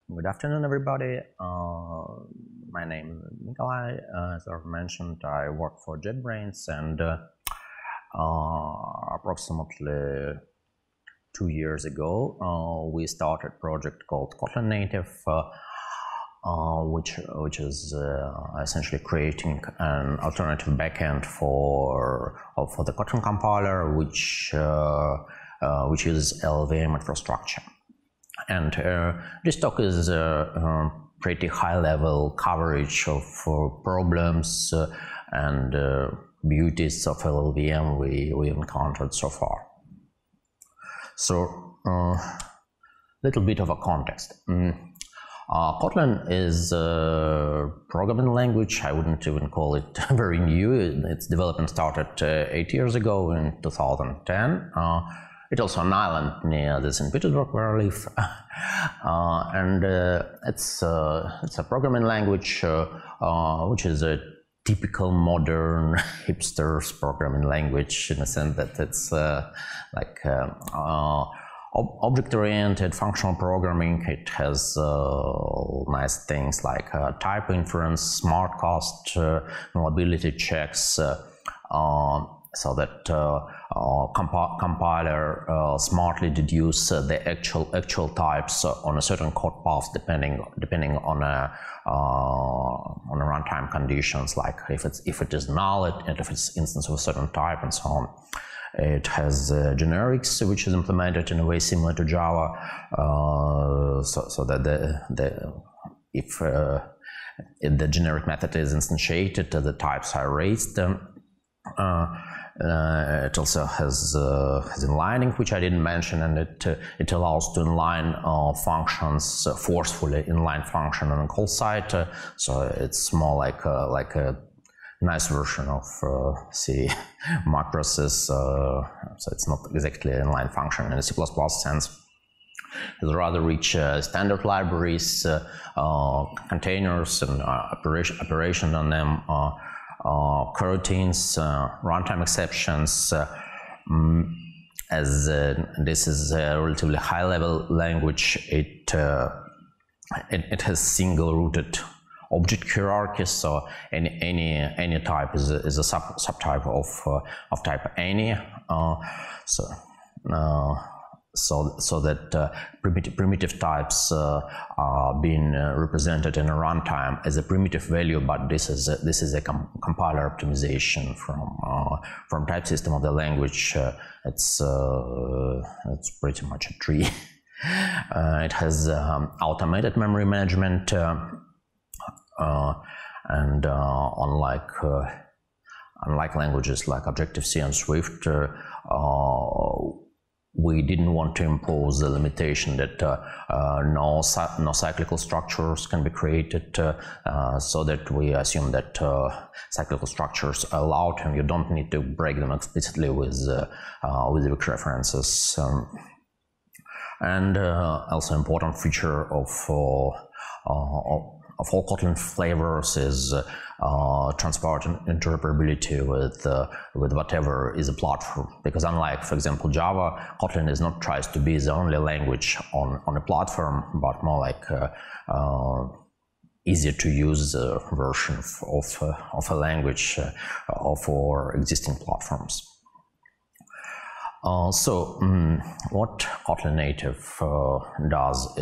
Good afternoon, everybody. My name is Nikolay. As I've mentioned, I work for JetBrains, and approximately 2 years ago, we started a project called Kotlin Native, which is essentially creating an alternative backend for the Kotlin compiler, which uses LLVM infrastructure. And this talk is pretty high-level coverage of problems and beauties of LLVM we encountered so far. So, little bit of a context. Kotlin is a programming language. I wouldn't even call it very new. Its development started 8 years ago in 2010. It's also an island near the St. Petersburg where I live, and it's a programming language which is a typical modern hipsters programming language, in the sense that it's object-oriented functional programming. It has nice things like type inference, smart cost, nullability checks, so that compiler smartly deduce the actual types on a certain code path, depending on a runtime conditions, like if it is null and if it's instance of a certain type and so on. It has generics, which is implemented in a way similar to Java, so that if the generic method is instantiated, the types are raised. It also has inlining, which I didn't mention, and it allows to inline functions forcefully, inline function on the call side. So it's more like a nice version of C macros. So it's not exactly an inline function in a C++ sense. It's rather rich standard libraries, containers, and operation on them. Coroutines, runtime exceptions. As this is a relatively high-level language, it has single-rooted object hierarchy. So any type is a subtype of type any. So that primitive types are being represented in a runtime as a primitive value, but this is a compiler optimization from type system of the language. It's pretty much a tree. It has automated memory management, and unlike languages like Objective-C and Swift, we didn't want to impose the limitation that no cyclical structures can be created, so that we assume that cyclical structures are allowed and you don't need to break them explicitly with weak references. And also important feature of all Kotlin flavors is transparent interoperability with whatever is a platform. Because unlike, for example, Java, Kotlin tries to be the only language on a platform, but more like easier to use version of a language for existing platforms. What Kotlin Native does,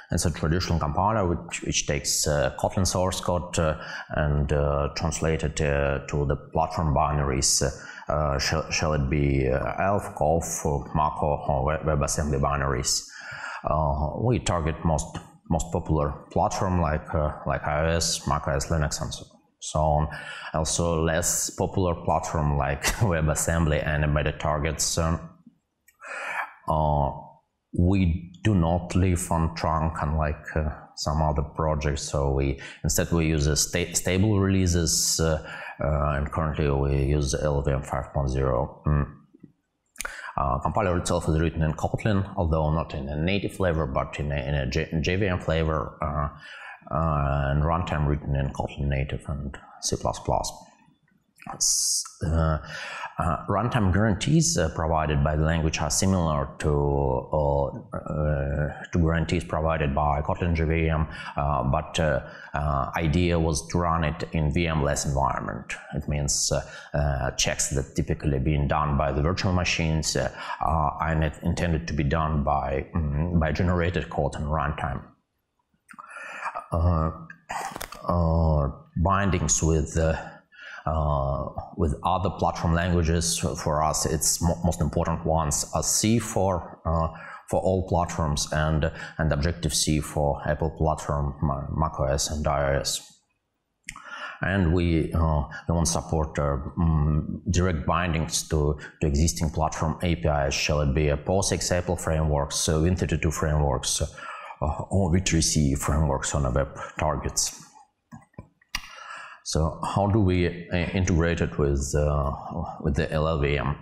it's a traditional compiler which takes Kotlin source code and translates it to the platform binaries. Shall it be ELF, COF, Mako, or WebAssembly binaries? We target most popular platform like iOS, macOS, Linux, and so on. Also less popular platform like WebAssembly and embedded targets. We do not live on trunk, unlike some other projects. So instead we use stable releases, and currently we use LLVM 5.0. Compiler itself is written in Kotlin, although not in a native flavor, but in a JVM flavor, and runtime written in Kotlin Native and C++. Runtime guarantees provided by the language are similar to guarantees provided by Kotlin JVM, but idea was to run it in VM-less environment. It means checks that typically being done by the virtual machines are intended to be done by generated code and runtime. Bindings with other platform languages, for us it's most important ones are C for all platforms and Objective-C for Apple platform, macOS and iOS. And we don't support direct bindings to existing platform APIs, shall it be a POSIX Apple frameworks, Win32 frameworks, or V3C frameworks on the web targets. So how do we integrate it with the LLVM?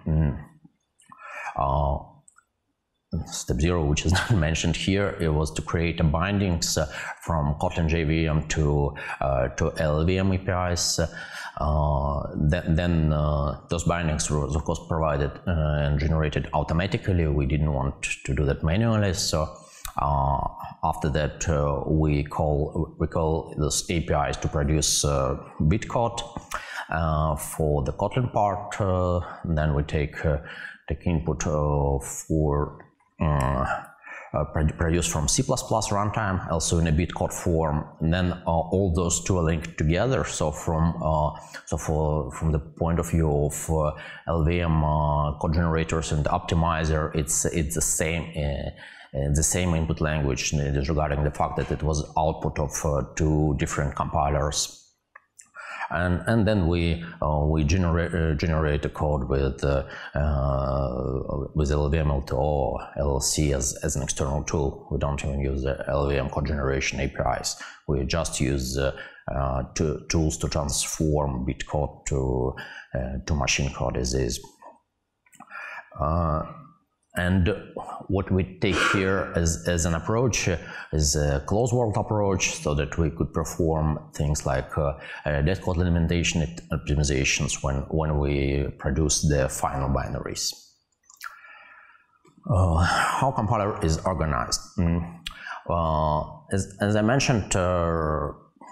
Step 0, which is not mentioned here, it was to create a bindings from Kotlin JVM to LLVM APIs. Then those bindings were of course provided and generated automatically. We didn't want to do that manually, so after that we call those APIs to produce bitcode for the Kotlin part. Then we take input for produced from C++ runtime, also in a bitcode form. And then all those two are linked together. So from the point of view of LLVM code generators and optimizer, it's the same input language, regarding the fact that it was output of two different compilers. And then we generate a code with LLVM or LLC as an external tool. We don't even use the LLVM code generation APIs. We just use tools to transform bitcode to machine code as is. And what we take here as an approach is a closed world approach, so that we could perform things like dead code implementation optimizations when we produce the final binaries. How compiler is organized? As I mentioned,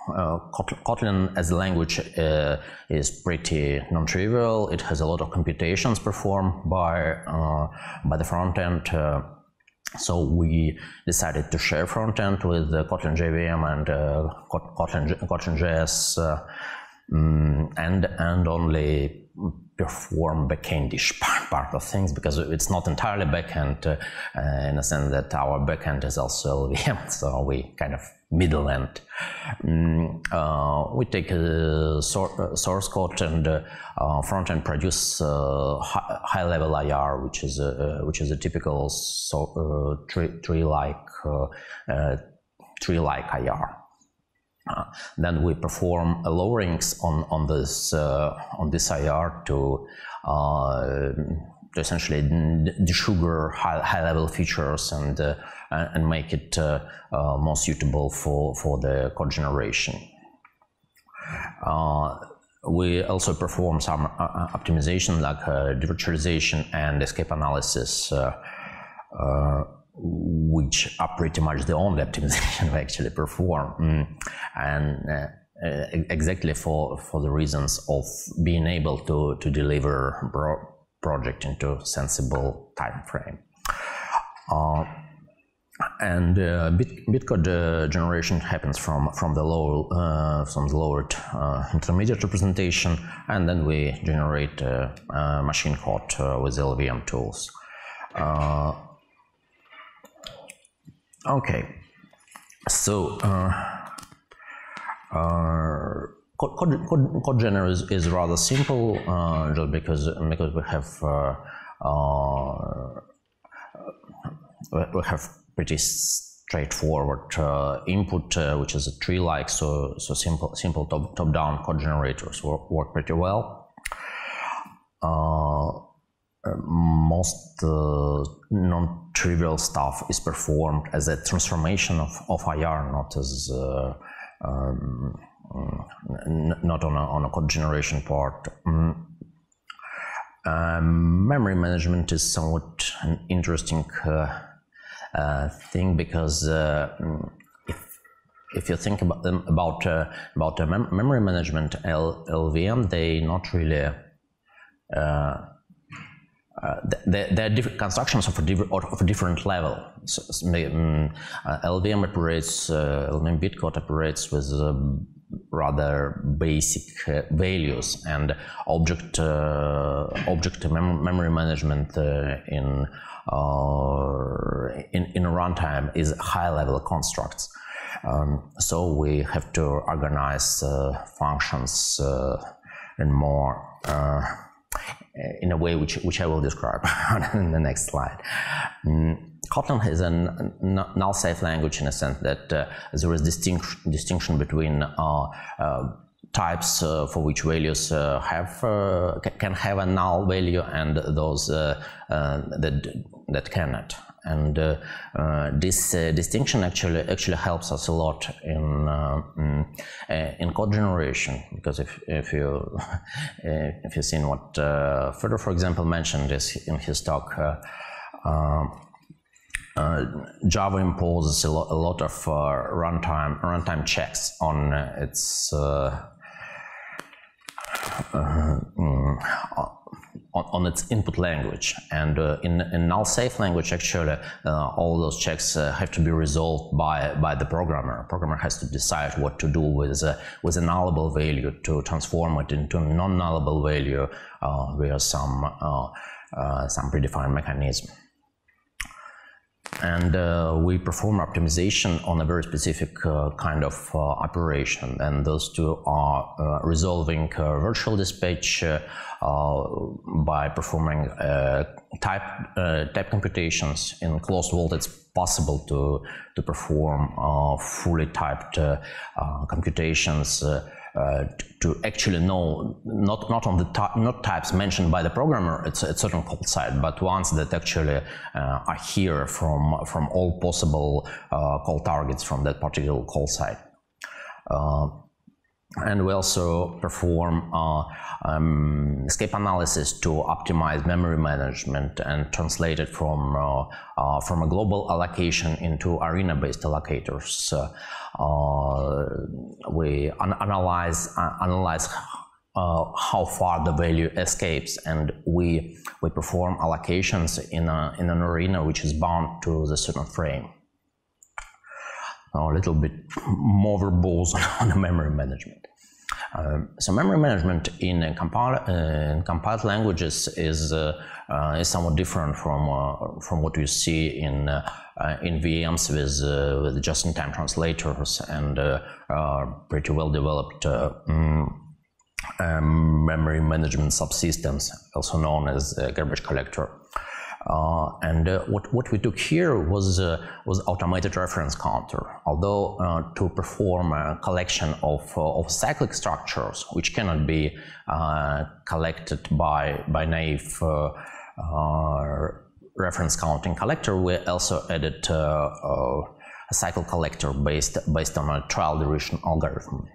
Kotlin as a language is pretty non-trivial. It has a lot of computations performed by the front end. So we decided to share front end with Kotlin JVM and Kotlin JS, and only perform backendish part of things, because it's not entirely backend in the sense that our backend is also LLVM, so we kind of middle end. We take source code and front end produce high level IR, which is a typical tree-like IR. Then we perform lowerings on this IR to essentially desugar high level features and make it more suitable for the code generation. We also perform some optimization like devirtualization and escape analysis, which are pretty much the only optimization we actually perform, and exactly for the reasons of being able to deliver project into sensible time frame. And bitcode generation happens from the lowered intermediate representation, and then we generate machine code with LLVM tools. Okay, so code gener is rather simple, just because we have pretty straightforward input, which is a tree-like, so simple top-down code generators work pretty well. Most non-trivial stuff is performed as a transformation of IR, not as not on a code generation part. Memory management is somewhat an interesting thing, because if you think about memory management, LLVM, they not really there are different constructions of a different level. So, LLVM operates, LLVM bitcode operates with rather basic values, and object memory management in runtime is high-level constructs. So we have to organize functions in more in a way which I will describe in the next slide. Kotlin is a null-safe language in a sense that there is distinction between types for which values can have a null value and those that cannot. And this distinction actually helps us a lot in code generation, because if you've seen what Fedor, for example, mentioned this in his talk, Java imposes a lot of runtime checks on its on its input language, and in null-safe language, actually, all those checks have to be resolved by the programmer. Programmer has to decide what to do with a nullable value to transform it into a non-nullable value via some predefined mechanism. And we perform optimization on a very specific kind of operation, and those two are resolving virtual dispatch by performing type computations. In closed vault, it's possible to perform fully typed computations to actually know not on the not types mentioned by the programmer at certain call site, but ones that actually are here from all possible call targets from that particular call site. And we also perform escape analysis to optimize memory management and translate it from a global allocation into arena-based allocators. We analyze how far the value escapes, and we perform allocations in an arena which is bound to the certain frame. A little bit more verbose on the memory management. So memory management in compiled languages is somewhat different from what you see in VMs with just-in-time translators and pretty well developed memory management subsystems, also known as garbage collector. And what we took here was automated reference counter. Although to perform a collection of cyclic structures, which cannot be collected by naive reference counting collector, we also added a cycle collector based on a trial duration algorithm.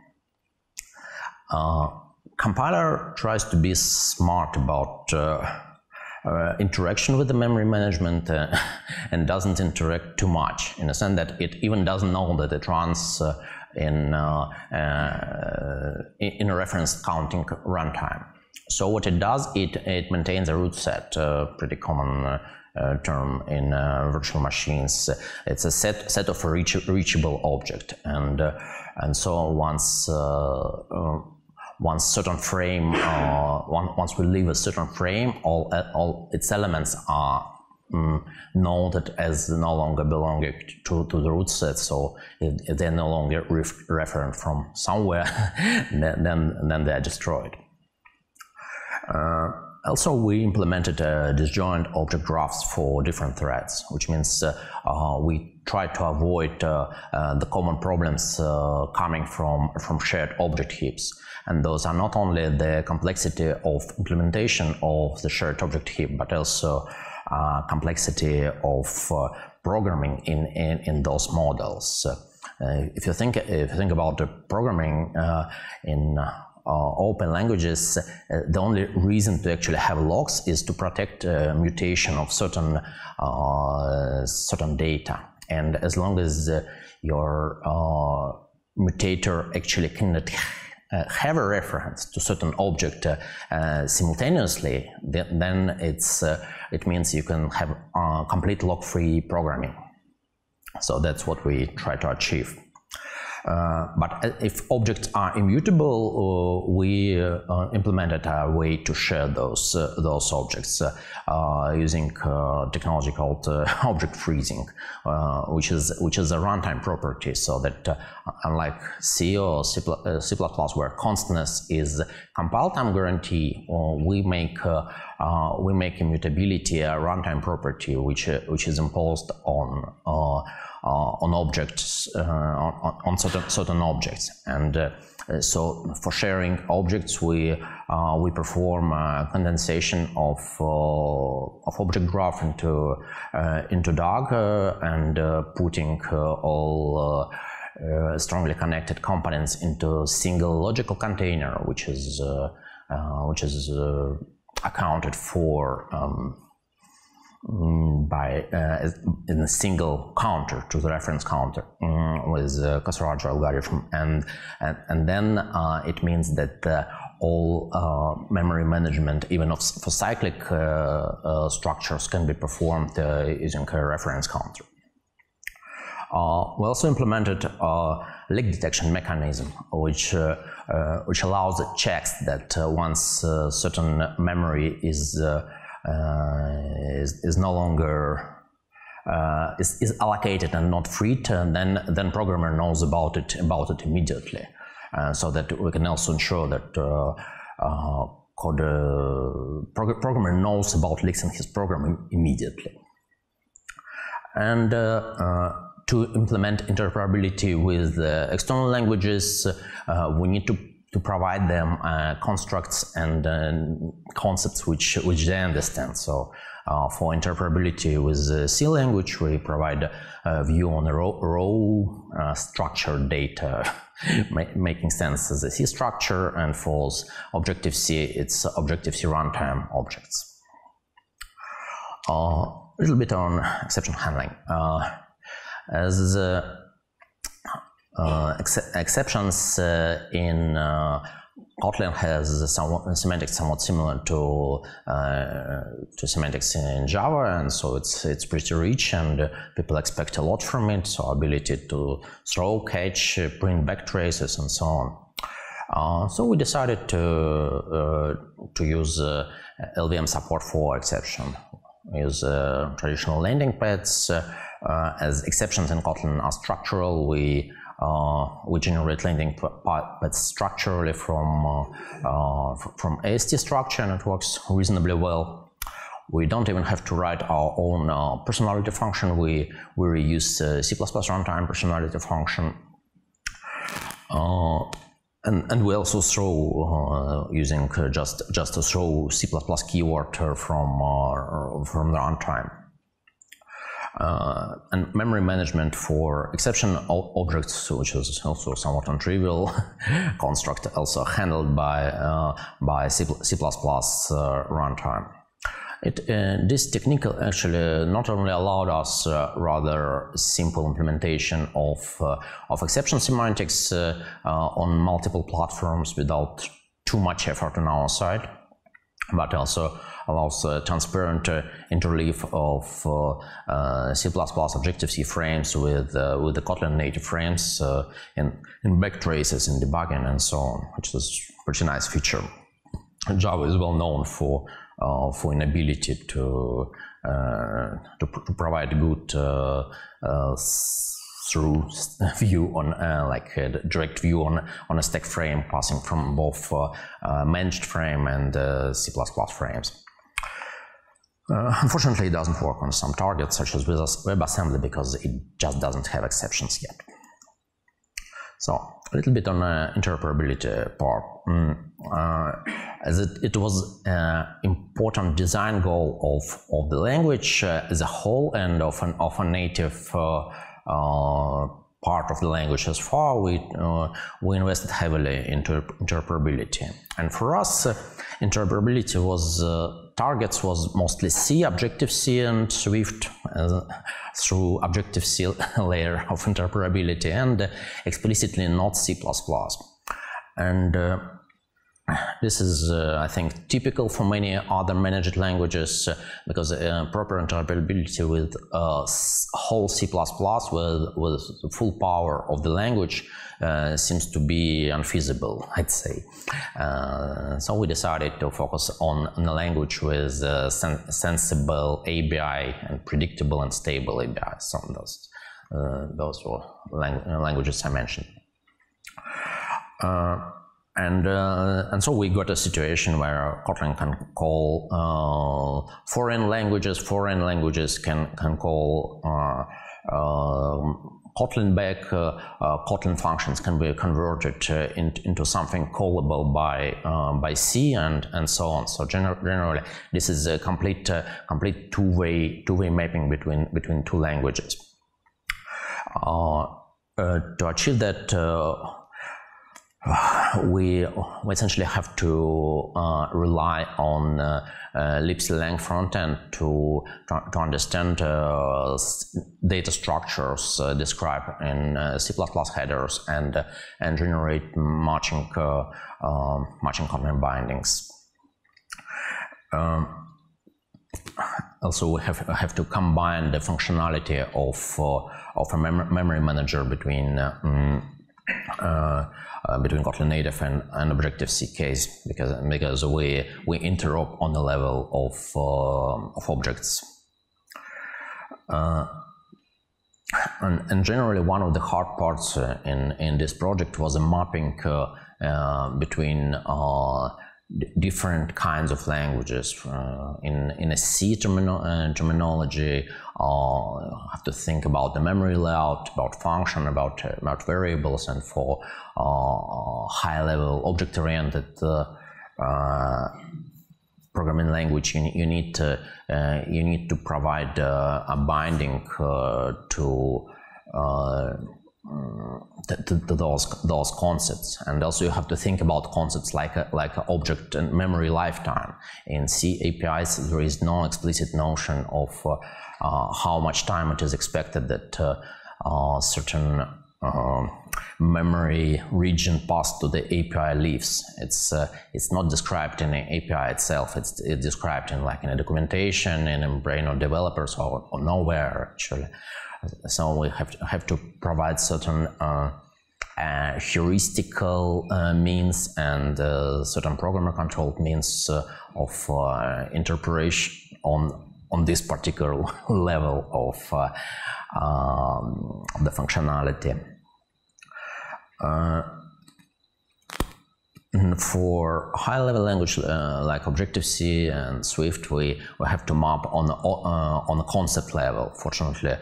Compiler tries to be smart about interaction with the memory management and doesn't interact too much, in the sense that it even doesn't know that it runs in a reference counting runtime. So what it does, it maintains a root set, pretty common term in virtual machines. It's a set of a reachable object, and so once certain frame, once we leave a certain frame, all its elements are noted as no longer belonging to the root set. So if they're no longer referent from somewhere, then they're destroyed. Also, we implemented disjoint object graphs for different threads, which means we try to avoid the common problems coming from shared object heaps. And those are not only the complexity of implementation of the shared object heap, but also complexity of programming in those models. if you think about the programming in open languages, the only reason to actually have locks is to protect mutation of certain data. And as long as your mutator actually cannot have a reference to certain object simultaneously, then it means you can have complete lock-free programming. So that's what we try to achieve. But if objects are immutable, we implemented a way to share those objects using technology called object freezing, which is a runtime property. So that unlike C or C++, where constantness is compile time guarantee, we make immutability a runtime property, which is imposed on objects, on certain objects. And so for sharing objects, we perform condensation of object graph into DAG and putting all strongly connected components into a single logical container, which is accounted for by in a single counter to the reference counter with Kosorajo algorithm, and then it means that all memory management, even for cyclic structures, can be performed using a reference counter. We also implemented a leak detection mechanism, which allows the checks that once certain memory is no longer is allocated and not freed, and then programmer knows about it immediately, so that we can also ensure that programmer knows about leaks in his program immediately. And to implement interoperability with external languages, we need to provide them constructs and concepts which they understand. So for interoperability with C language, we provide a view on raw structured data, making sense as a C structure, and for Objective-C, it's Objective-C runtime objects. A little bit on exception handling. As exceptions in Kotlin has semantics somewhat similar to semantics in Java, and so it's pretty rich, and people expect a lot from it. So ability to throw, catch, print backtraces, and so on. So we decided to use LLVM support for exception. We use traditional landing pads. As exceptions in Kotlin are structural, we generate landing pads structurally from AST structure, and it works reasonably well. We don't even have to write our own personality function. We reuse C++ runtime personality function, and we also throw using just a throw C++ keyword from the runtime. And memory management for exception objects, which is also somewhat untrivial construct, also handled by C++ runtime. This technique actually not only allowed us rather simple implementation of exception semantics on multiple platforms without too much effort on our side, but also allows transparent interleave of C++ Objective-C frames with the Kotlin native frames in backtraces, in debugging, and so on, which is a pretty nice feature. Java is well known for inability to provide good through view on like a direct view on a stack frame passing from both managed frame and C++ frames. Unfortunately, it doesn't work on some targets such as WebAssembly because it just doesn't have exceptions yet. So a little bit on interoperability part. As it was an important design goal of the language as a whole and of a native part of the language as far, we invested heavily into interoperability. And for us, interoperability was targets was mostly C, Objective-C, and Swift through Objective-C layer of interoperability, and explicitly not C++. And this is, I think, typical for many other managed languages, because proper interoperability with whole C++ with the full power of the language seems to be unfeasible, I'd say. So we decided to focus on a language with sensible ABI and predictable and stable ABI. So those were languages I mentioned. And so we got a situation where Kotlin can call foreign languages can call Kotlin back, Kotlin functions can be converted into something callable by C, and so on. So generally, this is a complete two-way mapping between two languages. To achieve that, we essentially have to rely on libc-lang frontend to understand data structures described in C++ headers and generate matching Kotlin bindings. Also, we have to combine the functionality of a memory manager between Kotlin native and Objective-C case, because we interop on the level of objects. And generally, one of the hard parts in this project was a mapping between different kinds of languages. In a C terminology, you have to think about the memory layout, about function, about variables, and for high-level object-oriented programming language, you need to provide a binding to those concepts, and also you have to think about concepts like object and memory lifetime. In C APIs, there is no explicit notion of how much time it is expected that certain memory region passed to the API leaves. It's not described in the API itself. It's described in a documentation, in a brain of developers, or nowhere actually. So we have to provide certain heuristical means and certain programmer-controlled means of interpretation on this particular level of the functionality. For high-level language like Objective-C and Swift, we have to map on a concept level. Fortunately,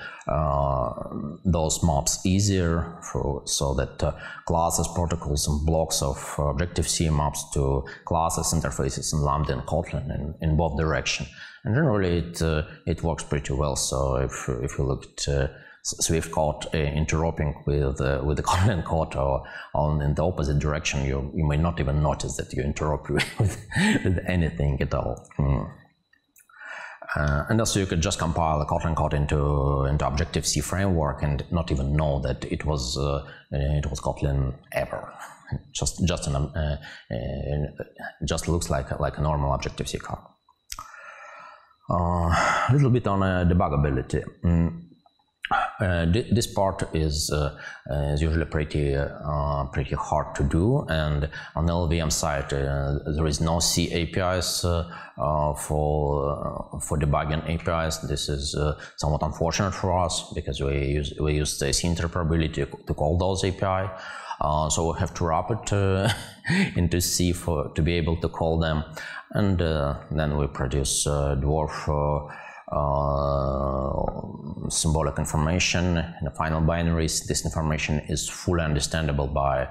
those maps easier so that classes, protocols, and blocks of Objective-C maps to classes, interfaces, and Lambda and Kotlin in both directions. And generally, it works pretty well. So if you look at Swift code interoping with the Kotlin code, or in the opposite direction, you may not even notice that you interop with anything at all. And also, you could just compile a Kotlin code into Objective-C framework and not even know that it was Kotlin ever. Just looks like a normal Objective-C code. A little bit on debuggability. This part is usually pretty hard to do, and on the LLVM side there is no C APIs for debugging APIs. This is somewhat unfortunate for us, because we use the C interoperability to call those API. So we have to wrap it into C to be able to call them, and then we produce dwarf symbolic information in the final binaries. This information is fully understandable by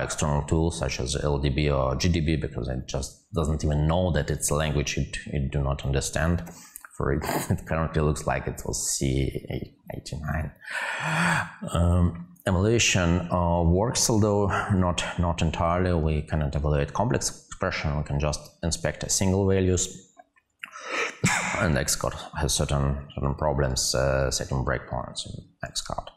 external tools such as LDB or GDB, because it just doesn't even know that it's a language it do not understand. for it. It currently looks like it was C89. Emulation works, although not entirely. We cannot evaluate complex expression. We can just inspect single values, and Xcode has certain problems setting breakpoints in Xcode.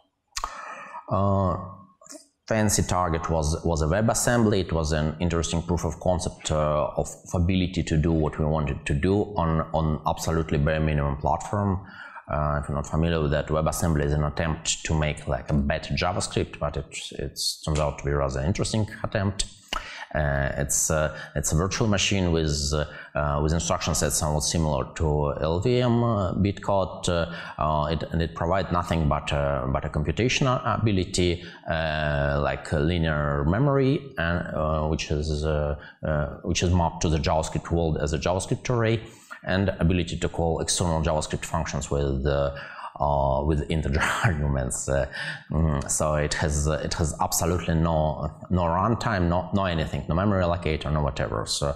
Fancy target was a WebAssembly. It was an interesting proof of concept of ability to do what we wanted to do on absolutely bare minimum platform. If you're not familiar with that, WebAssembly is an attempt to make like a better JavaScript, but it turns out to be a rather interesting attempt. It's a virtual machine with instruction sets somewhat similar to LLVM bitcode, and it provides nothing but a computational ability like linear memory, which is mapped to the JavaScript world as a JavaScript array, and ability to call external JavaScript functions with integer arguments. So it has absolutely no runtime, no anything, no memory allocator, no whatever. So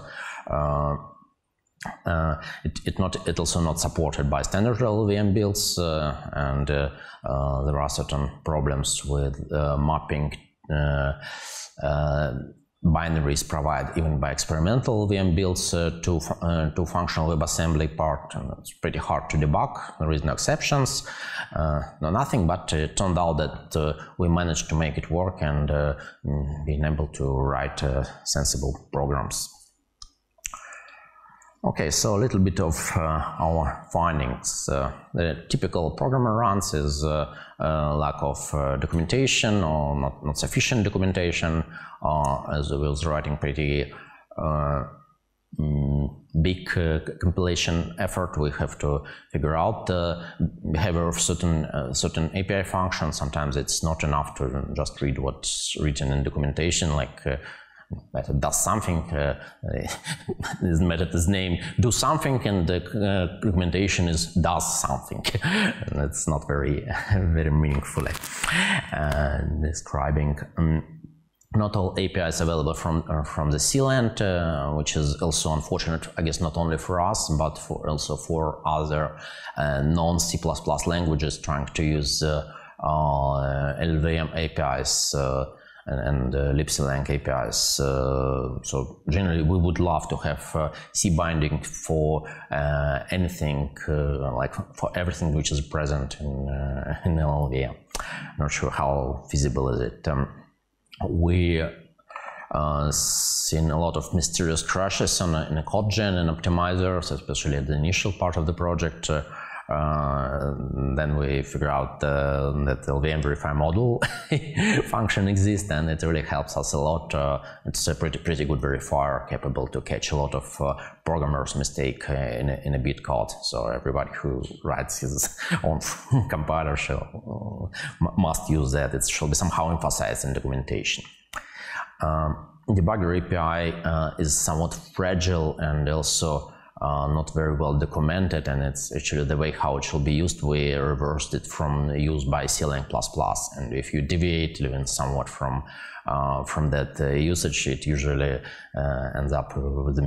it also not supported by standard LLVM builds, and there are certain problems with mapping binaries provided even by experimental LLVM builds to functional WebAssembly part, and it's pretty hard to debug. There is no exceptions, no nothing, but it turned out that we managed to make it work and being able to write sensible programs. Okay, so a little bit of our findings. The typical programmer runs is lack of documentation or not sufficient documentation. As I was writing pretty big compilation effort, we have to figure out the behavior of certain API functions. Sometimes it's not enough to just read what's written in documentation, like method does something, this method is named do something, and the documentation is does something. And it's not very meaningful describing. Not all APIs available from the CLAN, which is also unfortunate, I guess, not only for us, but also for other non-C++ languages trying to use LLVM APIs and libclang APIs. So generally we would love to have C binding for anything, like for everything which is present in LLVM. Not sure how feasible is it. We seen a lot of mysterious crashes in a code gen and optimizers, especially at the initial part of the project. Then we figure out that the LLVM verify model function exists, and it really helps us a lot. It's a pretty good verifier, capable to catch a lot of programmers' mistake in a bit code. So everybody who writes his own compiler must use that. It should be somehow emphasized in documentation. Debugger API is somewhat fragile and also not very well documented, and it's actually the way how it should be used. We reversed it from use by CLang++, and if you deviate even somewhat from that usage, it usually ends up with the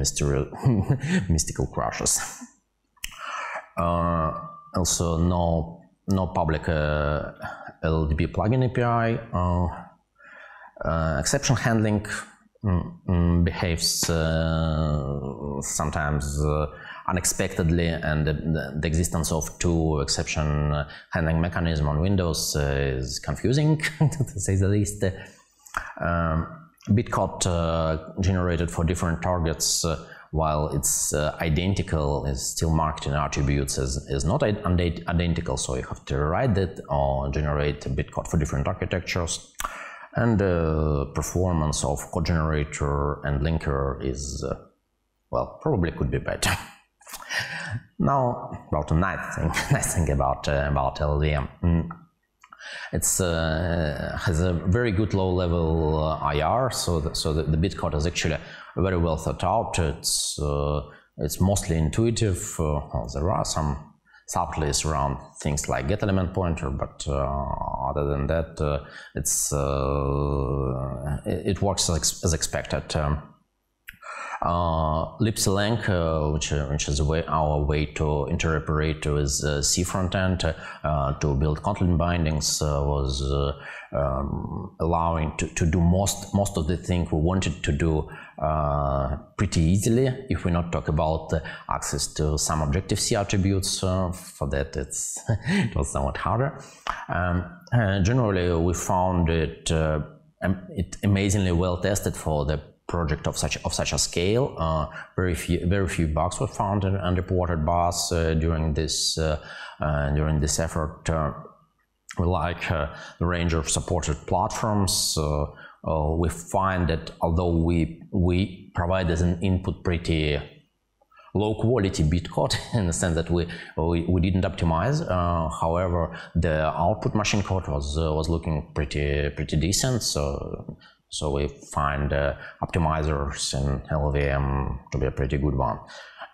mystical crashes. Also, no public LLDB plugin API. Exception handling behaves sometimes unexpectedly, and the existence of two exception handling mechanisms on Windows is confusing, to say the least. Bitcode generated for different targets, while it's identical, is still marked in attributes as not identical, so you have to write it or generate a bitcode for different architectures. And performance of code generator and linker is, well, probably could be better. Now, about a nice thing about LLVM. It's has a very good low-level IR, so the bitcode is actually very well thought out. It's mostly intuitive. There are some subtleties around things like get element pointer, but other than that, it works as expected. libclang, which is our way to interoperate with C frontend to build Kotlin bindings, was allowing to do most of the things we wanted to do pretty easily. If we not talk about access to some Objective-C attributes, for that it was somewhat harder. Generally, we found it amazingly well tested for the project of such a scale. Very few bugs were found and unreported bugs during this effort. We like the range of supported platforms. We find that although we provide as an input pretty low quality bitcode in the sense that we didn't optimize, however the output machine code was looking pretty decent, so we find optimizers in LLVM to be a pretty good one.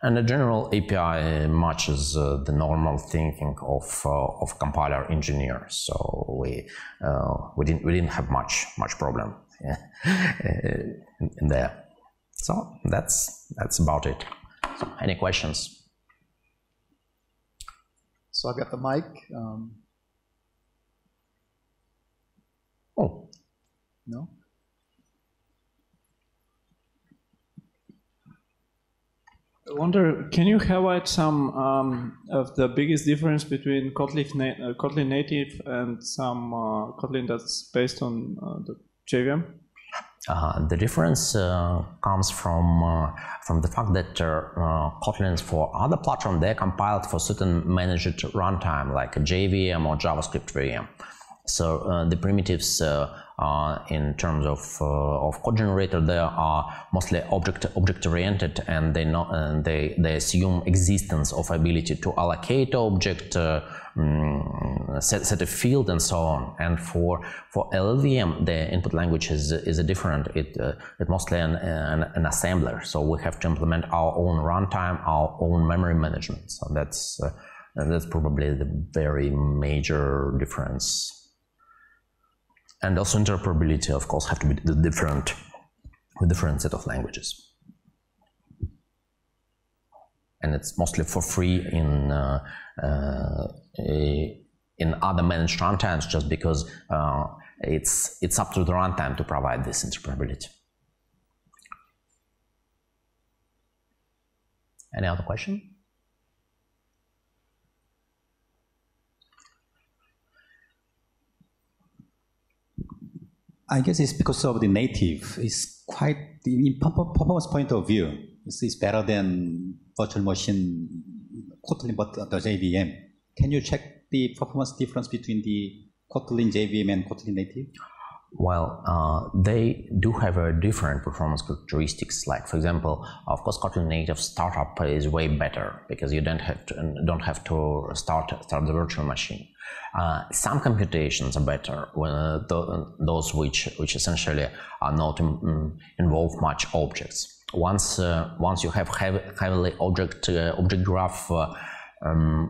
And the general API matches the normal thinking of compiler engineers, so we didn't have much problem in there. So that's about it. So, any questions? So I've got the mic. Oh. No? I wonder, can you highlight some of the biggest difference between Kotlin native and some Kotlin that's based on the JVM? The difference comes from the fact that Kotlins for other platforms, they're compiled for certain managed runtime like a JVM or JavaScript VM. So the primitives in terms of code generator, they are mostly object oriented, and they assume existence of ability to allocate object, set a field, and so on. And for LLVM, the input language is a different. It's mostly an assembler. So we have to implement our own runtime, our own memory management. So that's probably the very major difference. And also interoperability, of course, have to be the different set of languages. And it's mostly for free in other managed runtimes, just because it's up to the runtime to provide this interoperability. Any other question? I guess it's because of the native. It's quite, in performance point of view, it's better than virtual machine Kotlin, but the JVM. Can you check the performance difference between the Kotlin JVM and Kotlin native? Well, they do have a different performance characteristics. Like, for example, of course, Kotlin native startup is way better because you don't have to start the virtual machine. Some computations are better, those which essentially are not involve much objects. Once you have heavily object graph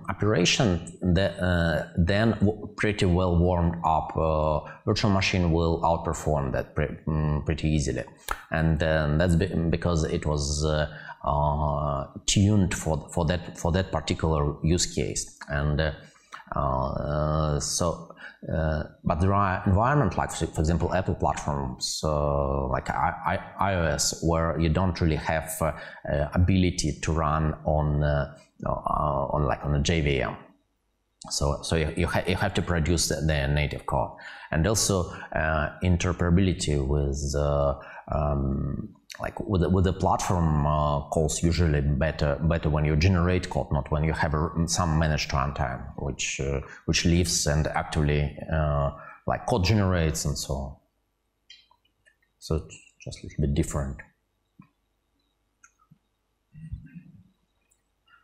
operation, then pretty well warmed up virtual machine will outperform that pretty easily, and that's because it was tuned for that particular use case. And but there are environments like, for example, Apple platforms like iOS, where you don't really have ability to run on a JVM. So you have to produce the native code, and also interoperability with the platform calls usually better when you generate code, not when you have some managed runtime which lives and actively like code generates and so on. So it's just a little bit different.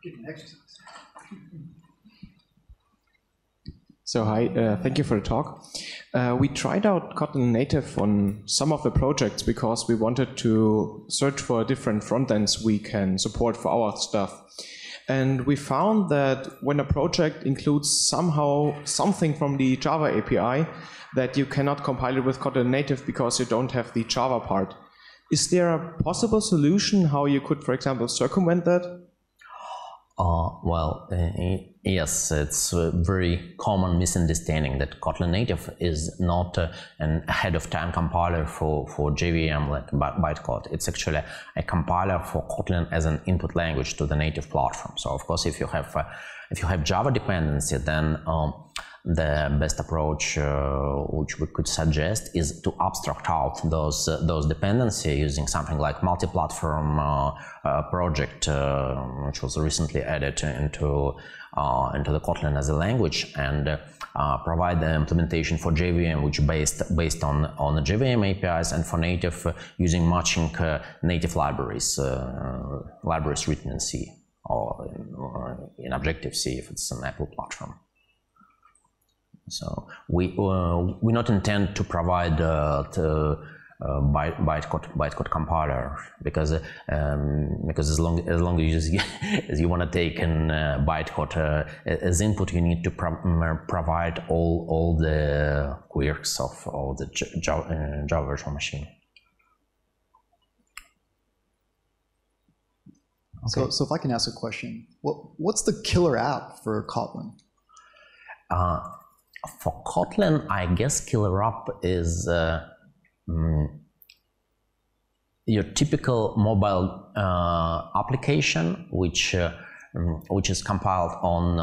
Give an exercise. So hi, thank you for the talk. We tried out Kotlin native on some of the projects because we wanted to search for different front ends we can support for our stuff. And we found that when a project includes somehow something from the Java API, that you cannot compile it with Kotlin native because you don't have the Java part. Is there a possible solution how you could, for example, circumvent that? Yes, it's a very common misunderstanding that Kotlin native is not an ahead-of-time compiler for JVM like bytecode. It's actually a compiler for Kotlin as an input language to the native platform. So of course, if you have Java dependency, then the best approach which we could suggest is to abstract out those dependencies using something like multi-platform project, which was recently added into the Kotlin as a language, and provide the implementation for JVM, which based on the JVM APIs, and for native using matching native libraries written in C or in Objective-C if it's an Apple platform. So we not intend to provide bytecode compiler because as long as you want to take an bytecode as input, you need to provide all the quirks of all the Java virtual machine. Okay. So if I can ask a question, what's the killer app for Kotlin? For Kotlin, I guess killer app is your typical mobile application, which is compiled on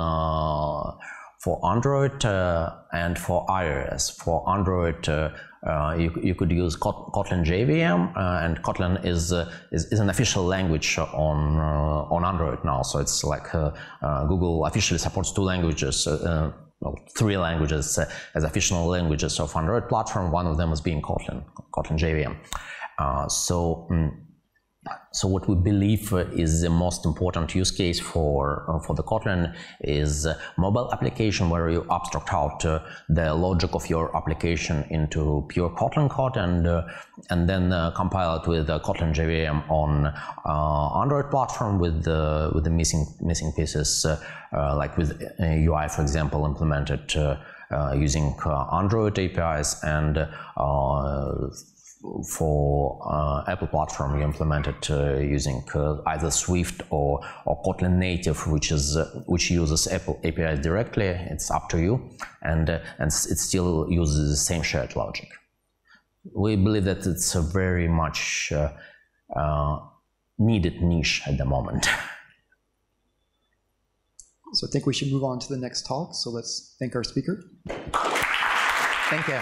for Android and for iOS. For Android, you could use Kotlin JVM, and Kotlin is an official language on Android now. So it's like Google officially supports 2 languages. Well, 3 languages as official languages of Android platform. One of them is being Kotlin JVM. So what we believe is the most important use case for the Kotlin is mobile application, where you abstract out the logic of your application into pure Kotlin code and then compile it with Kotlin JVM on Android platform with the missing pieces, like with UI, for example, implemented using Android APIs, and for Apple platform, you implement it using either Swift or Kotlin native, which uses Apple APIs directly. It's up to you, and it still uses the same shared logic. We believe that it's a very much needed niche at the moment. So I think we should move on to the next talk. So let's thank our speaker. Thank you.